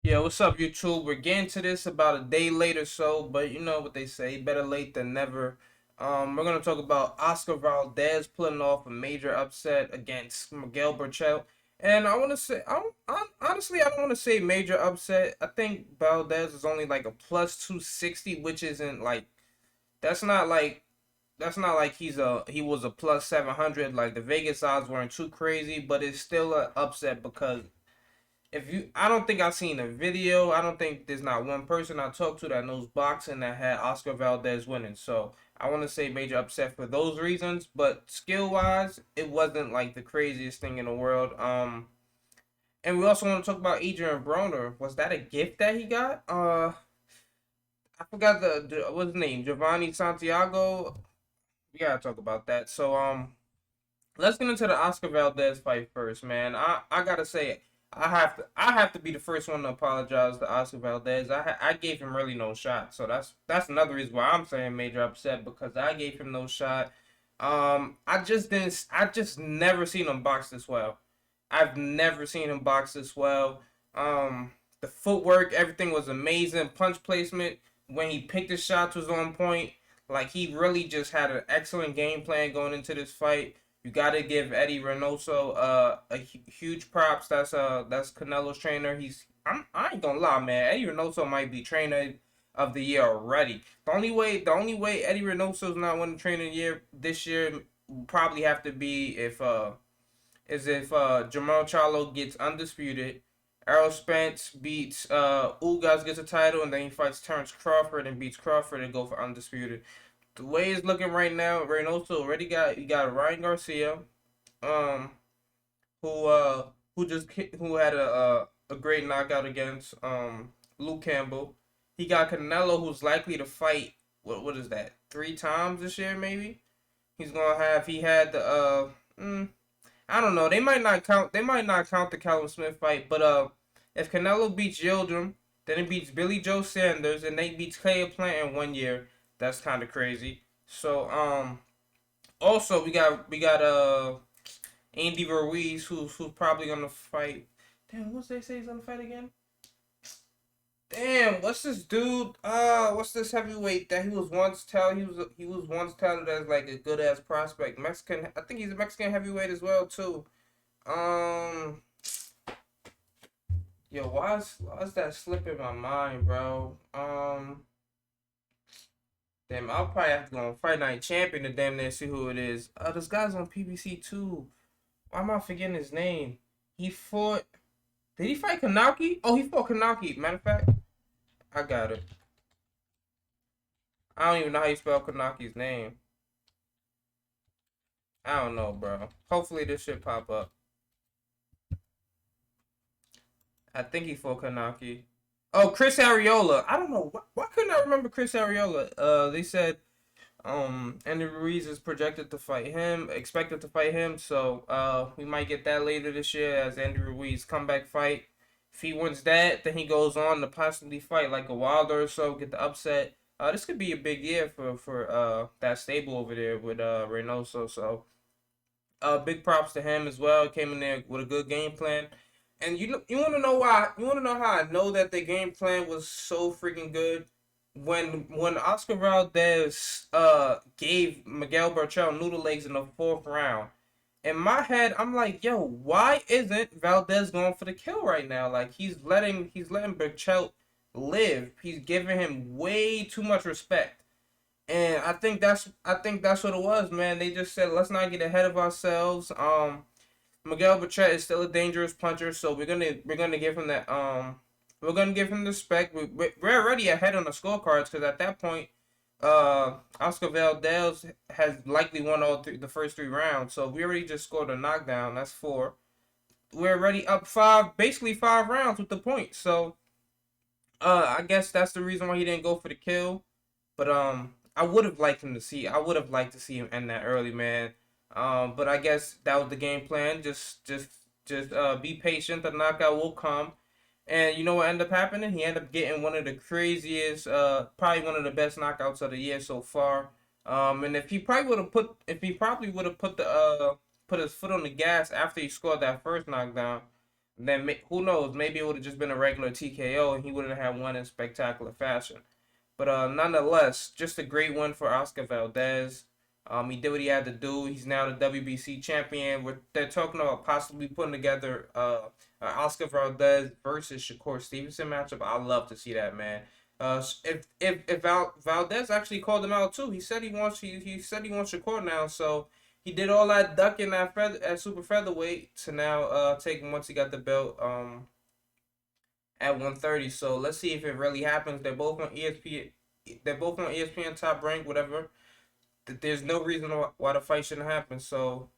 Yeah, what's up, YouTube? We're getting to this about a day late or so, but you know what they say, better late than never. We're gonna talk about Oscar Valdez pulling off a major upset against Miguel Berchelt, and I want to say, honestly, I don't want to say major upset. I think Valdez is only like a plus 260, which isn't like that's not like he was a plus 700. Like the Vegas odds weren't too crazy, but it's still an upset because if you I don't think I've seen a video. I don't think there's not one person I talked to that knows boxing that had Oscar Valdez winning. So I want to say major upset for those reasons, but skill wise, it wasn't like the craziest thing in the world. And we also want to talk about Adrien Broner. Was that a gift that he got? I forgot the what's his name, Giovanni Santiago. We gotta talk about that. So let's get into the Oscar Valdez fight first, man. I gotta say, I have to be the first one to apologize to Oscar Valdez. I gave him really no shot, so that's another reason why I'm saying major upset because I gave him no shot. I just never seen him box this well. I've never seen him box this well. The footwork, everything was amazing. Punch placement when he picked his shots was on point. Like he really just had an excellent game plan going into this fight. You got to give Eddie Reynoso huge props. That's Canelo's trainer. I ain't gonna lie, man. Eddie Reynoso might be trainer of the year already. The only way Eddie Reynoso's not winning trainer of the year this year will probably have to be if Jamal Charlo gets undisputed, Errol Spence beats Ugas, gets a title, and then he fights Terrence Crawford and beats Crawford and go for undisputed. The way it's looking right now, Reynoso already got Ryan Garcia, um, who uh who had a great knockout against Luke Campbell. He got Canelo, who's likely to fight what is that, 3 times this year maybe. He had the I don't know. They might not count the Callum Smith fight, but if Canelo beats Yildirim, then it beats Billy Joe Sanders, and they beats Caleb Plant in 1 year. That's kind of crazy. So also we got Andy Ruiz who's probably gonna fight. Damn, what's they say he's gonna fight again? Damn, what's this dude? What's this heavyweight that he was once touted as like a good ass prospect. Mexican. I think he's a Mexican heavyweight as well too. Um, yo, why's that slipping my mind, bro? Damn, I'll probably have to go on Fight Night Champion to damn near see who it is. This guy's on PBC too. Why am I forgetting his name? He fought. Did he fight Kanaki? Oh, he fought Kanaki. Matter of fact, I got it. I don't even know how you spell Kanaki's name. I don't know, bro. Hopefully this shit pop up. I think he fought Kanaki. Oh, Chris Ariola. I don't know why couldn't I remember Chris Ariola. They said Andy Ruiz is projected to fight him, expected to fight him. So we might get that later this year as Andy Ruiz comeback fight. If he wins that, then he goes on to possibly fight like a Wilder or so, get the upset. This could be a big year for that stable over there with Reynoso. So big props to him as well. Came in there with a good game plan. And you want to know why? You want to know how I know that the game plan was so freaking good? When Oscar Valdez gave Miguel Berchelt noodle legs in the fourth round, in my head I'm like, yo, why isn't Valdez going for the kill right now? Like he's letting Berchelt live. He's giving him way too much respect. And I think that's what it was, man. They just said let's not get ahead of ourselves. Miguel Berchelt is still a dangerous puncher, so we're gonna give him that we're gonna give him the respect. We're already ahead on the scorecards because at that point, Oscar Valdez has likely won the first 3 rounds, so we already just scored a knockdown. That's four. We're already up five, basically 5 rounds with the points. So I guess that's the reason why he didn't go for the kill. But I would have liked to see him end that early, man. But I guess that was the game plan. Just be patient. The knockout will come. And you know what ended up happening? He ended up getting one of the craziest, probably one of the best knockouts of the year so far. And if he probably would have put his foot on the gas after he scored that first knockdown, then who knows? Maybe it would have just been a regular TKO, and he wouldn't have won in spectacular fashion. But nonetheless, just a great win for Oscar Valdez. He did what he had to do. He's now the WBC champion. They're talking about possibly putting together Oscar Valdez versus Shakur Stevenson matchup. I'd love to see that, man. If Valdez actually called him out too, he said he wants Shakur now. So he did all that ducking at super featherweight to now take him once he got the belt at 130. So let's see if it really happens. They're both on ESPN. They're both on ESPN Top Rank, whatever. There's no reason why the fight shouldn't happen. So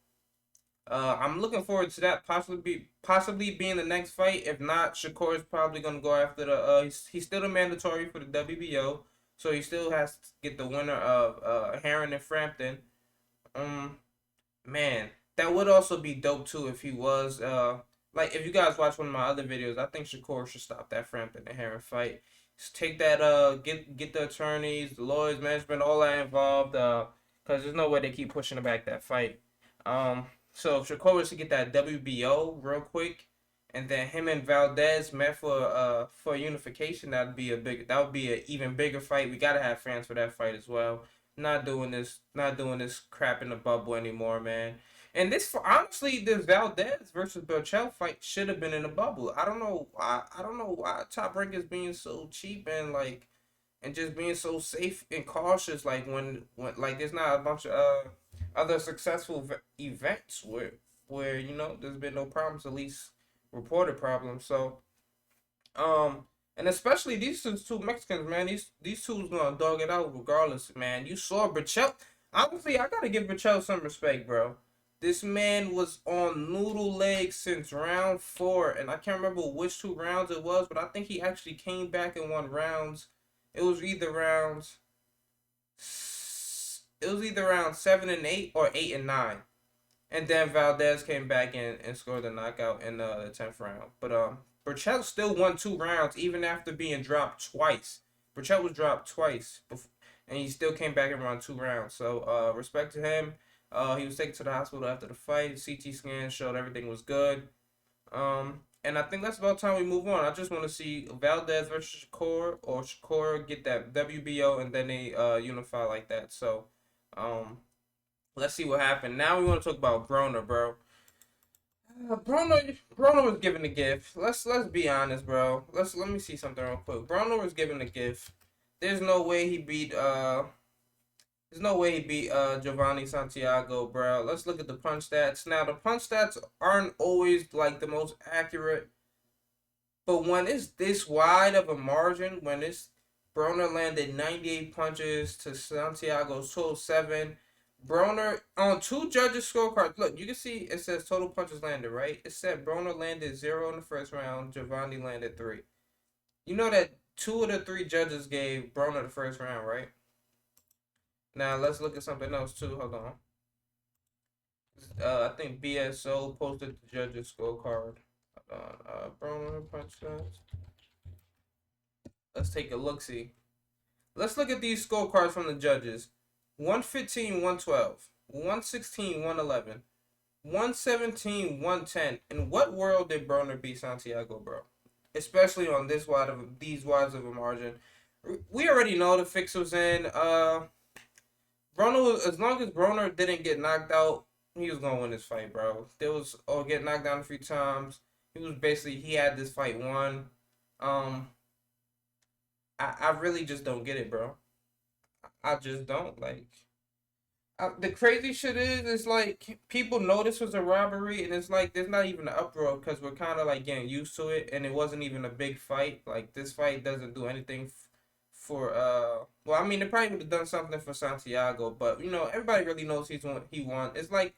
I'm looking forward to that possibly being the next fight. If not, Shakur is probably gonna go after the. He's still a mandatory for the WBO, so he still has to get the winner of Heron and Frampton. Um, Man, that would also be dope too if he was like if you guys watch one of my other videos, I think Shakur should stop that Frampton and Heron fight. Just take that get the attorneys, the lawyers, management, all that involved because there's no way they keep pushing back that fight. So if Shakur was to get that WBO real quick, and then him and Valdez met for unification, that would be an even bigger fight. We gotta have fans for that fight as well. Not doing this crap in the bubble anymore, man. And honestly, this Valdez versus Berchelt fight should have been in the bubble. I don't know why. I don't know why Top Rank is being so cheap and just being so safe and cautious. Like when like there's not a bunch of other successful events where there's been no problems, at least reported problems. So and especially these two Mexicans, man. These two's gonna dog it out regardless, man. You saw Berchelt. Honestly, I gotta give Berchelt some respect, bro. This man was on noodle legs since round 4, and I can't remember which 2 rounds it was, but I think he actually came back and won rounds. It was either rounds. It was either round 7 and 8 or 8 and 9. And then Valdez came back and scored the knockout in the 10th round. But Berchelt still won 2 rounds even after being dropped twice. Berchelt was dropped twice, and he still came back and won 2 rounds. So respect to him. He was taken to the hospital after the fight. CT scan showed everything was good. And I think that's about time we move on. I just want to see Valdez versus Shakur, or Shakur get that WBO and then they unify like that. So let's see what happened. Now we want to talk about Broner, bro. Broner was given a gift. Let's be honest, bro. Let me see something real quick. Broner was given a gift. There's no way he beat Giovanni Santiago, bro. Let's look at the punch stats. Now the punch stats aren't always like the most accurate, but when it's this wide of a margin, when it's Broner landed 98 punches to Santiago's total 7. Broner on 2 judges' scorecards. Look, you can see it says total punches landed, right? It said Broner landed 0 in the first round. Giovanni landed 3. You know that 2 of the 3 judges gave Broner the first round, right? Now let's look at something else too. Hold on. I think BSO posted the judges' scorecard. Hold on. Broner punch stats. Let's take a look. See. Let's look at these scorecards from the judges. 115, 112, 116, 111, 117, 110. In what world did Broner beat Santiago, bro? Especially on these wides of a margin. We already know the fix was in. As long as Broner didn't get knocked out, he was gonna win this fight, bro. Get knocked down a few times. He had this fight won. I really just don't get it, bro. I just don't the crazy shit is like people know this was a robbery, and it's like there's not even an uproar because we're kind of like getting used to it, and it wasn't even a big fight. Like this fight doesn't do anything for well, I mean, it probably would have done something for Santiago, but everybody really knows he won. It's like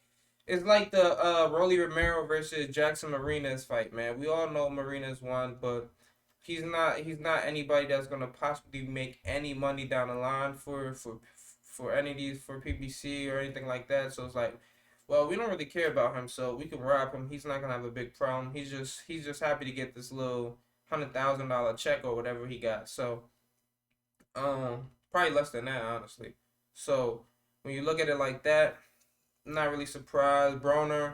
the Rolly Romero versus Jackson Martinez fight, man. We all know Martinez won, but he's not anybody that's gonna possibly make any money down the line for any of these for PBC or anything like that. So it's like, well, we don't really care about him, so we can rob him. He's not gonna have a big problem. He's just happy to get this little $100,000 check or whatever he got. So probably less than that, honestly. So when you look at it like that, I'm not really surprised. Broner,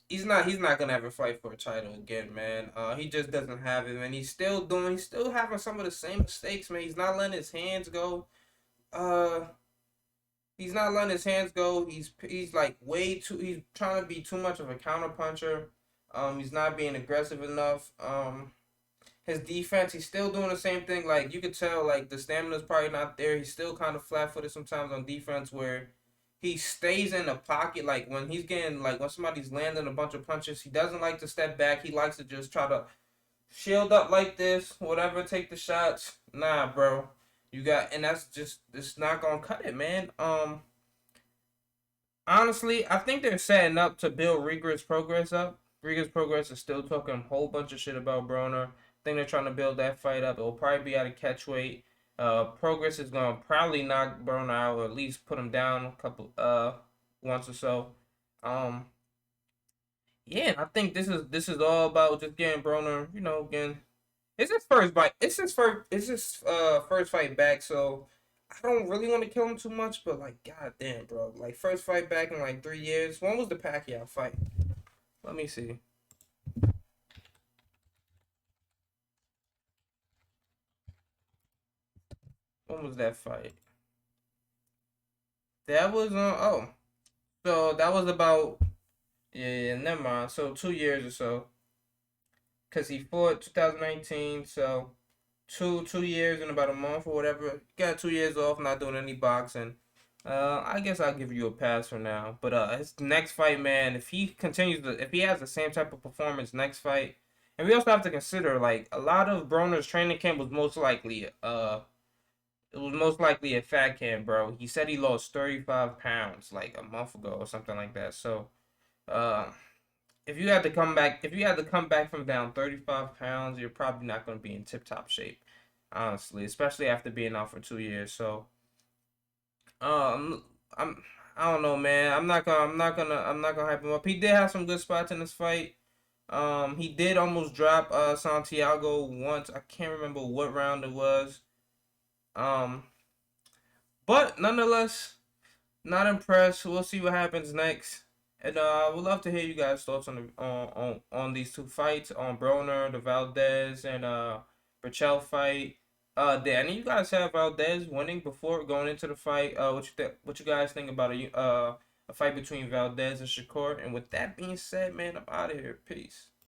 he's not gonna ever fight for a title again, man. He just doesn't have it, man. He's still having some of the same mistakes, man. He's not letting his hands go. Uh, he's not letting his hands go. He's like way too. He's trying to be too much of a counter puncher. He's not being aggressive enough. His defense, he's still doing the same thing. Like you could tell, like the stamina's probably not there. He's still kind of flat-footed sometimes on defense, where he stays in the pocket. Like when he's getting, like when somebody's landing a bunch of punches, he doesn't like to step back. He likes to just try to shield up like this, whatever, take the shots. Nah, bro, and that's just it's not gonna cut it, man. Honestly, I think they're setting up to build Rigorous Progress up. Rigorous Progress is still talking a whole bunch of shit about Broner. I think they're trying to build that fight up. It will probably be at a catch weight. Progress is gonna probably knock Broner out, or at least put him down a couple once or so. Um yeah, I think this is all about just getting Broner, again. It's his first fight. It's his first fight back, so I don't really want to kill him too much, but like, goddamn, bro, like first fight back in like 3 years. When was the Pacquiao fight? Let me see. When was that fight? That was so that was about yeah, never mind. So 2 years or so, cause he fought 2019, so two years and about a month or whatever. Got 2 years off, not doing any boxing. I guess I'll give you a pass for now. But his next fight, man, if he has the same type of performance next fight, and we also have to consider like a lot of Broner's training camp was most likely it was most likely a fat camp, bro. He said he lost 35 pounds like a month ago or something like that. So uh, if you had to come back from down 35 pounds, you're probably not going to be in tip top shape, honestly, especially after being out for 2 years. So um, I don't know, man. I'm not gonna hype him up. He did have some good spots in this fight. He did almost drop Santiago once. I can't remember what round it was. Um, but nonetheless, not impressed. We'll see what happens next. And I would love to hear you guys' thoughts on these two fights, on Broner, the Valdez and Berchelt fight. Did any of you guys have Valdez winning before going into the fight? What you guys think about a fight between Valdez and Shakur? And with that being said, man, I'm out of here. Peace.